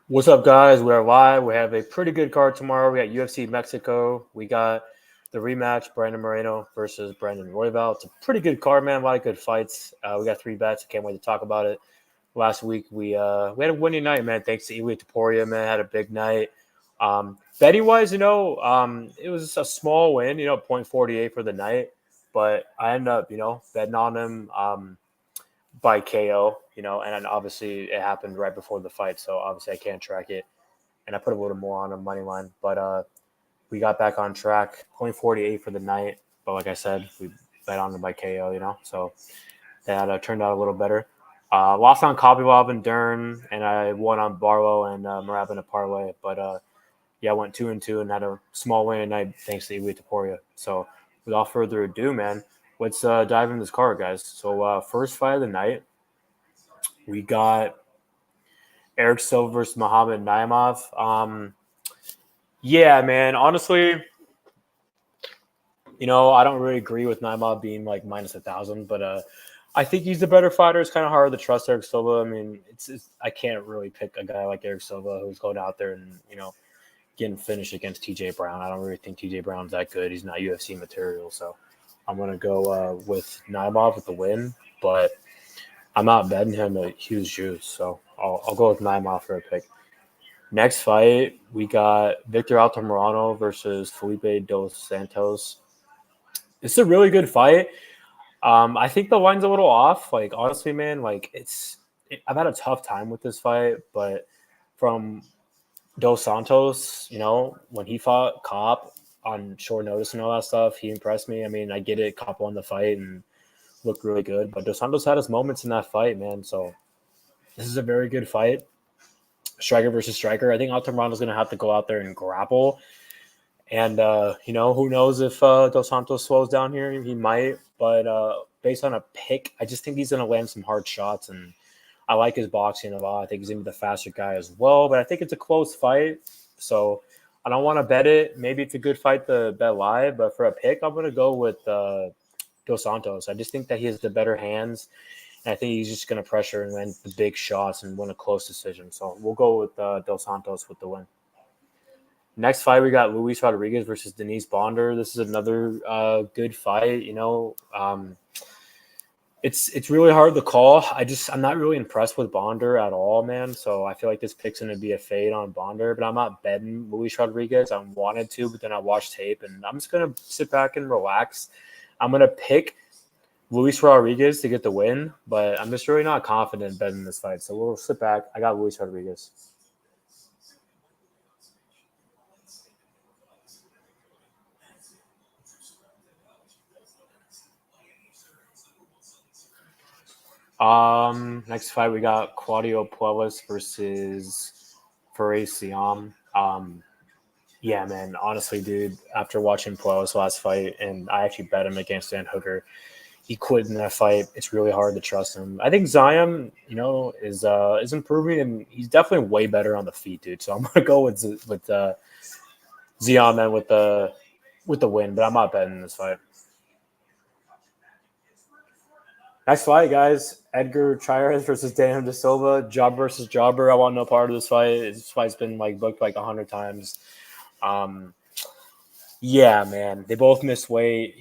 What's up, guys? We are live. We have a pretty good card tomorrow. We got UFC Mexico. We got the rematch, Brandon Moreno versus Brandon Royval. It's a pretty good card, man. A lot of good fights. We got 3 bets. I can't wait to talk about it. Last week we had a winning night, man. Thanks to Iwi Taporia, man. Had a big night. Betting wise, it was a small win. 0.48 for the night, but I ended up, betting on him. By KO, and then obviously it happened right before the fight, so obviously I can't track it. And I put a little more on a money line, but we got back on track. 0.48 for the night, but like I said, we bet on him by KO, so that turned out a little better. Lost on Kopylov and Dern, and I won on Barlow and Marab in a parlay, but yeah, I went 2-2 and had a small win tonight thanks to Iwi Taporia. So without further ado, man, let's dive into this card, guys. So first fight of the night, we got Eric Silva versus Muhammad Naimov. Yeah, man. Honestly, I don't really agree with Naimov being like minus 1,000, but I think he's the better fighter. It's kind of hard to trust Eric Silva. I mean, it's I can't really pick a guy like Eric Silva who's going out there and getting finished against TJ Brown. I don't really think TJ Brown's that good. He's not UFC material, so I'm gonna go with Naimov with the win, but I'm not betting him a huge juice, so I'll go with Naimov for a pick. Next fight, we got Victor Altamirano versus Felipe dos Santos. It's a really good fight. I think the line's a little off. Like honestly, man, I've had a tough time with this fight, but from Dos Santos, when he fought Cop on short notice and all that stuff, he impressed me. I mean, I get it, Cop won the fight and looked really good, but Dos Santos had his moments in that fight, man. So this is a very good fight. Striker versus striker. I think Altamirano's going to have to go out there and grapple. And, who knows if Dos Santos slows down here. He might. But based on a pick, I just think he's going to land some hard shots. And I like his boxing a lot. I think he's going to be the faster guy as well. But I think it's a close fight. So I don't want to bet it. Maybe it's a good fight to bet live. But for a pick, I'm going to go with Dos Santos. I just think that he has the better hands. And I think he's just going to pressure and land the big shots and win a close decision. So we'll go with Dos Santos with the win. Next fight, we got Luis Rodriguez versus Denise Bondar. This is another good fight. It's really hard to call. I'm not really impressed with Bondar at all, man. So I feel like this pick's going to be a fade on Bondar, but I'm not betting Luis Rodriguez. I wanted to, but then I watched tape, and I'm just going to sit back and relax. I'm going to pick Luis Rodriguez to get the win, but I'm just really not confident betting this fight. So we'll sit back. I got Luis Rodriguez. Next fight we got Claudio Puelles versus Ziam. Yeah, man. Honestly, dude, after watching Puelles' last fight, and I actually bet him against Dan Hooker, he quit in that fight. It's really hard to trust him. I think Ziam, is improving, and he's definitely way better on the feet, dude. So I'm gonna go with Ziam and with the win, but I'm not betting this fight. Next fight, guys. Edgar Chairez versus Daniel De Silva. Job versus jobber. I want no part of this fight. This fight's been booked 100 times. Yeah, man. They both missed weight.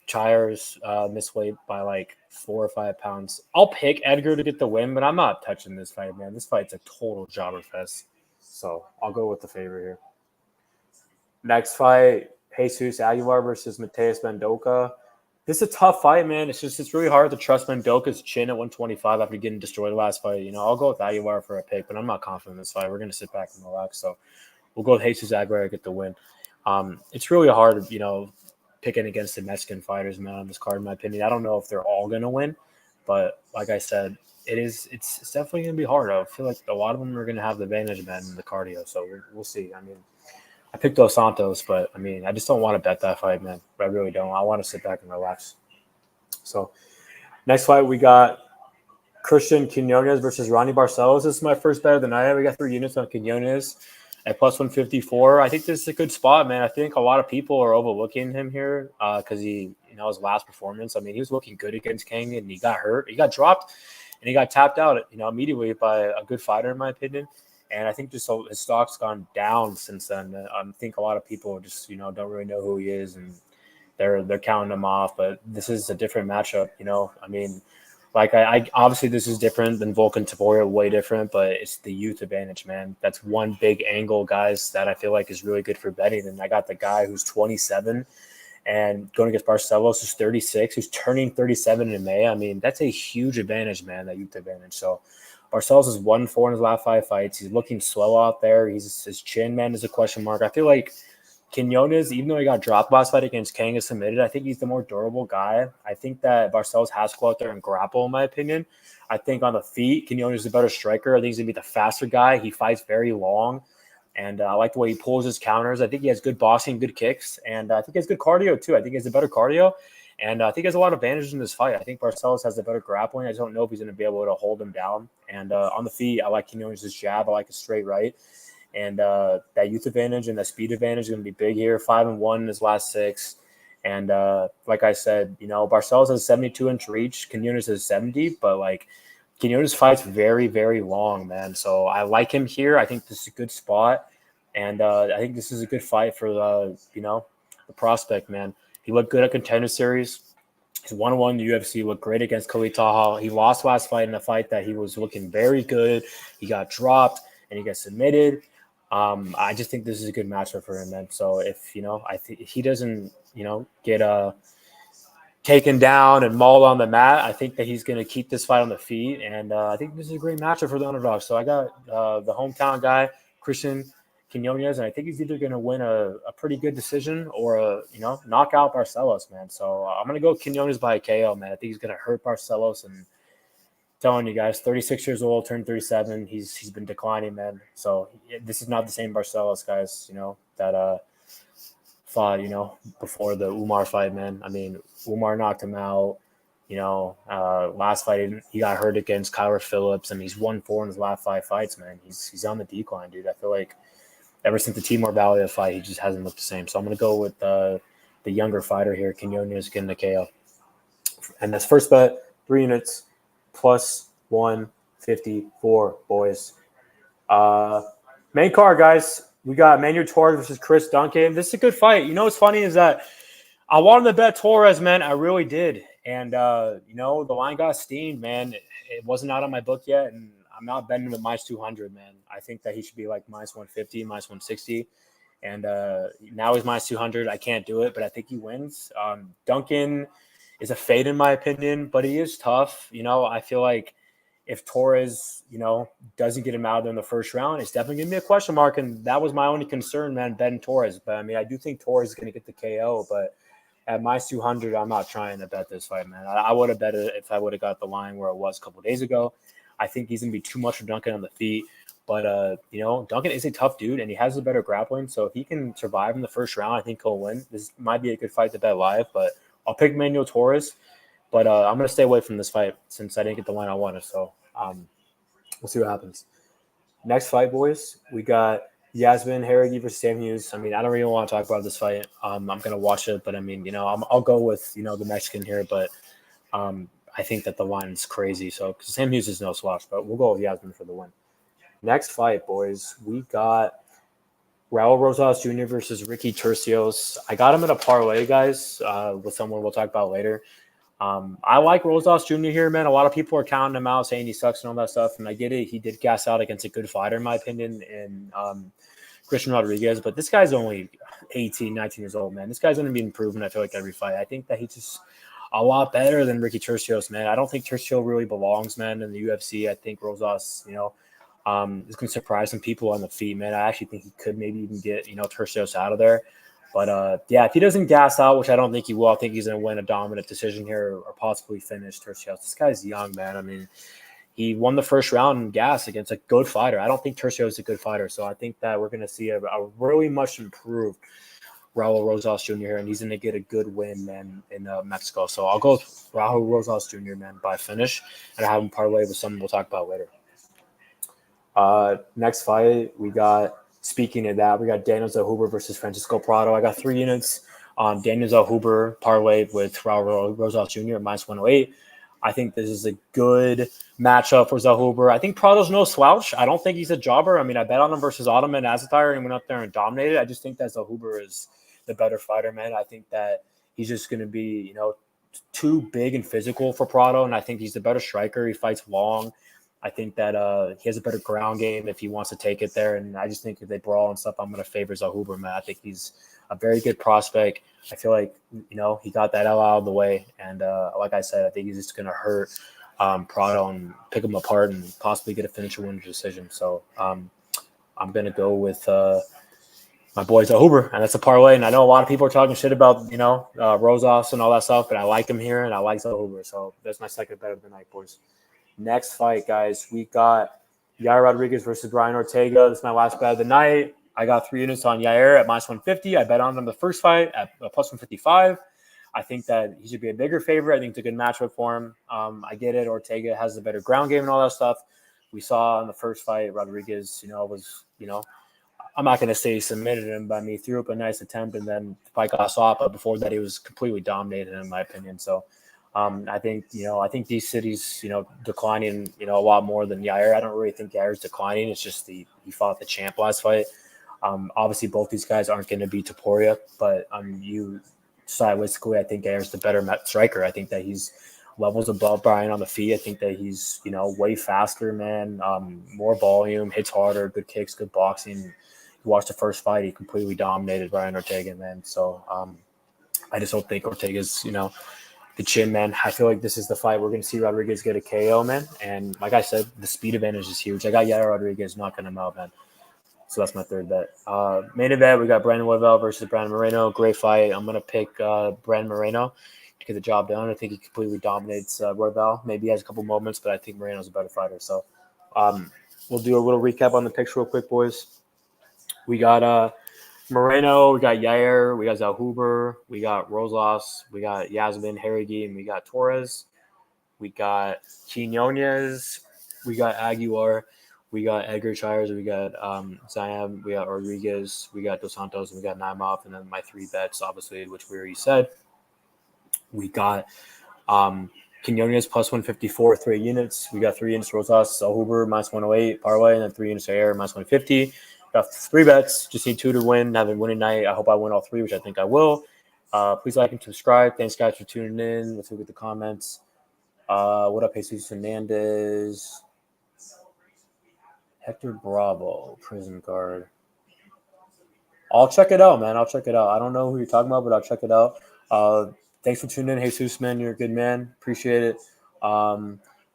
Chairez missed weight by 4 or 5 pounds. I'll pick Edgar to get the win, but I'm not touching this fight, man. This fight's a total jobber fest. So I'll go with the favorite here. Next fight, Jesus Aguilar versus Mateus Mendonca. This is a tough fight, man. It's really hard to trust Mendonca's chin at 125 after getting destroyed last fight. I'll go with Aguilar for a pick, but I'm not confident in this fight. We're going to sit back and relax. So we'll go with Jesus Aguilar to get the win. It's really hard, picking against the Mexican fighters, man, on this card, in my opinion. I don't know if they're all going to win, but like I said, it's definitely going to be hard. I feel like a lot of them are going to have the advantage, man, in the cardio. So we'll see. I mean, I picked Dos Santos, but, I just don't want to bet that fight, man. I really don't. I want to sit back and relax. So next fight, we got Christian Quinones versus Ronnie Barcelos. This is my first bet of the night. We got 3 units on Quinones at plus 154. I think this is a good spot, man. I think a lot of people are overlooking him here because his last performance. He was looking good against King, and he got hurt. He got dropped, and he got tapped out, immediately by a good fighter, in my opinion. And I think just his stock's gone down since then. I think a lot of people just don't really know who he is, and they're counting him off. But this is a different matchup. I mean, like I obviously this is different than Volkan Tavoria, way different, but it's the youth advantage, man. That's one big angle, guys, that I feel like is really good for betting. And I got the guy who's 27 and going against Barcelos, who's 36, who's turning 37 in May. I mean, that's a huge advantage, man, that youth advantage. So Barcelos is 1-4 in his last 5 fights. He's looking slow out there. His chin, man, is a question mark. I feel like Quinones, even though he got dropped last fight against Kang, is submitted, I think he's the more durable guy. I think that Barcelos has to go out there and grapple, in my opinion. I think on the feet, Quinones is a better striker. I think he's going to be the faster guy. He fights very long, and I like the way he pulls his counters. I think he has good boxing, good kicks, and I think he has good cardio, too. I think he has a better cardio, and I think he has a lot of advantages in this fight. I think Barcelos has a better grappling. I just don't know if he's going to be able to hold him down. And on the feet, I like Quinones' jab. I like his straight right. And that youth advantage and that speed advantage is going to be big here. 5-1 in his last 6. And like I said, Barcelos has 72-inch reach. Quinones has 70, but like Quinones fights very, very long, man. So I like him here. I think this is a good spot. And I think this is a good fight for the prospect, man. He looked good at Contender Series. He's 1-1 in the UFC, looked great against Khalid Taha. He lost last fight in a fight that he was looking very good. He got dropped and he got submitted. I just think this is a good matchup for him, man. So if he doesn't, get taken down and mauled on the mat, I think that he's going to keep this fight on the feet, and I think this is a great matchup for the underdog. So I got the hometown guy, Christian Quinones, and I think he's either going to win a pretty good decision or knock out Barcelos, man. So I'm going to go Quinones by a KO, man. I think he's going to hurt Barcelos, and telling you guys, 36 years old, turned 37. He's been declining, man. So this is not the same Barcelos, guys, that fought, before the Umar fight, man. I mean, Umar knocked him out. Last fight he got hurt against Kyler Phillips, and he's 1-4 in his last 5 fights, man. He's on the decline, dude. I feel like ever since the Timur Vallier fight, he just hasn't looked the same. So I'm going to go with the younger fighter here, Quinones, getting the KO. And this first bet, 3 units. Plus 154, boys. Main card, guys. We got Manuel Torres versus Chris Duncan. This is a good fight. What's funny is that I wanted to bet Torres, man. I really did. And, the line got steamed, man. It wasn't out on my book yet, and I'm not betting him at minus 200, man. I think that he should be like minus 150, minus 160. And now he's minus 200. I can't do it, but I think he wins. Duncan is a fade in my opinion, but he is tough. I feel like if Torres, doesn't get him out there in the first round, it's definitely going to be a question mark. And that was my only concern, man, betting Torres. But I mean, I do think Torres is going to get the KO, but at minus 200, I'm not trying to bet this fight, man. I would have bet it if I would have got the line where it was a couple of days ago. I think he's going to be too much for Duncan on the feet. But, Duncan is a tough dude, and he has a better grappling. So if he can survive in the first round, I think he'll win. This might be a good fight to bet live, but I'll pick Manuel Torres, but I'm going to stay away from this fight since I didn't get the line I wanted. So we'll see what happens. Next fight, boys, we got Yasmin Jauregui versus Sam Hughes. I mean, I don't really want to talk about this fight. I'm going to watch it, but I mean, I'll go with, the Mexican here, but I think that the line is crazy. So Sam Hughes is no slouch, but we'll go with Yasmin for the win. Next fight, boys, we got Raul Rosas Jr. versus Ricky Turcios. I got him in a parlay, guys, with someone we'll talk about later. I like Rosas Jr. here, man. A lot of people are counting him out, saying he sucks and all that stuff, and I get it. He did gas out against a good fighter, in my opinion, in Christian Rodriguez, but this guy's only 18, 19 years old, man. This guy's going to be improving, I feel like, every fight. I think that he's just a lot better than Ricky Turcios, man. I don't think Turcios really belongs, man, in the UFC. I think Rosas, is going to surprise some people on the feet, man. I actually think he could maybe even get, Turcios out of there. But, if he doesn't gas out, which I don't think he will, I think he's going to win a dominant decision here or possibly finish Turcios. This guy's young, man. I mean, he won the first round in gas against a good fighter. I don't think Turcios is a good fighter, so I think that we're going to see a really much improved Raul Rosas Jr. here, and he's going to get a good win, man, in Mexico. So I'll go with Raul Rosas Jr., man, by finish, and I have him parlay with someone we'll talk about later. Next fight, we got, speaking of that, we got Daniel Zellhuber versus Francisco Prado. I got 3 units. Daniel Zellhuber parlayed with Raul Rosas Jr. at minus 108. I think this is a good matchup for Zellhuber. I think Prado's no slouch. I don't think he's a jobber. I mean, I bet on him versus Ottoman Azatire and went up there and dominated. I just think that Zellhuber is the better fighter, man. I think that he's just going to be, too big and physical for Prado, and I think he's the better striker. He fights long. I think that he has a better ground game if he wants to take it there, and I just think if they brawl and stuff, I'm going to favor Zellhuber, man. I think he's a very good prospect. I feel like, he got that L out of the way, and like I said, I think he's just going to hurt Prado and pick him apart and possibly get a finisher win decision. So I'm going to go with my boy Zellhuber, and that's a parlay. And I know a lot of people are talking shit about, Rosas and all that stuff, but I like him here, and I like Zellhuber. So that's my second bet of the night, boys. Next fight, guys, we got Yair Rodriguez versus Brian Ortega. This is my last bet of the night. I got 3 units on Yair at minus 150. I bet on him the first fight at plus 155. I think that he should be a bigger favorite. I think it's a good matchup for him. I get it. Ortega has the better ground game and all that stuff. We saw in the first fight, Rodriguez, was, I'm not going to say he submitted him, but he threw up a nice attempt and then the fight got stopped. But before that, he was completely dominated, in my opinion. So I think these cities, declining, a lot more than Yair. I don't really think Yair's declining. It's just he fought the champ last fight. Obviously, both these guys aren't going to be Topuria, but you stylistically, I think Yair's the better striker. I think that he's levels above Brian on the feet. I think that he's, way faster, man, more volume, hits harder, good kicks, good boxing. You watched the first fight, he completely dominated Brian Ortega, man. So I just don't think Ortega's, the chin, man. I feel like this is the fight we're going to see Rodriguez get a KO, man. And like I said, the speed advantage is huge. I got Yair Rodriguez knocking him out, man. So that's my third bet. Main event, we got Brandon Royval versus Brandon Moreno. Great fight. I'm going to pick Brandon Moreno to get the job done. I think he completely dominates Royval. Maybe he has a couple moments, but I think Moreno's a better fighter. So we'll do a little recap on the picks real quick, boys. We got Moreno, we got Yair, we got Zellhuber, we got Rosas, we got Yasmin, Jauregui, and we got Torres. We got Quinones, we got Aguilar, we got Edgar Chairez, we got Ziam, we got Rodriguez, we got Dos Santos, and we got Naimov, and then my 3 bets, obviously, which we already said. We got Quinones plus 154, 3 units. We got 3 units Rosas, Zellhuber minus 108, parlay, and then 3 units Yair minus 150. Got 3 bets. Just need 2 to win. Have a winning night. I hope I win all 3, which I think I will. Please like and subscribe. Thanks, guys, for tuning in. Let's look at the comments. What up, Jesus Fernandez? Hector Bravo, prison guard. I'll check it out, man. I'll check it out. I don't know who you're talking about, but I'll check it out. Thanks for tuning in. Jesus, man, you're a good man. Appreciate it.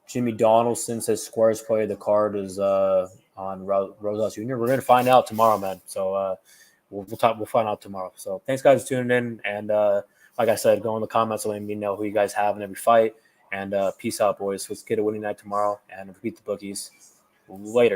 Jimmy Donaldson says Squares play. The card is on Rosas Jr. We're going to find out tomorrow, man. So we'll find out tomorrow. So thanks, guys, for tuning in. And like I said, go in the comments and let me know who you guys have in every fight. And peace out, boys. Let's get a winning night tomorrow and beat the bookies. Later.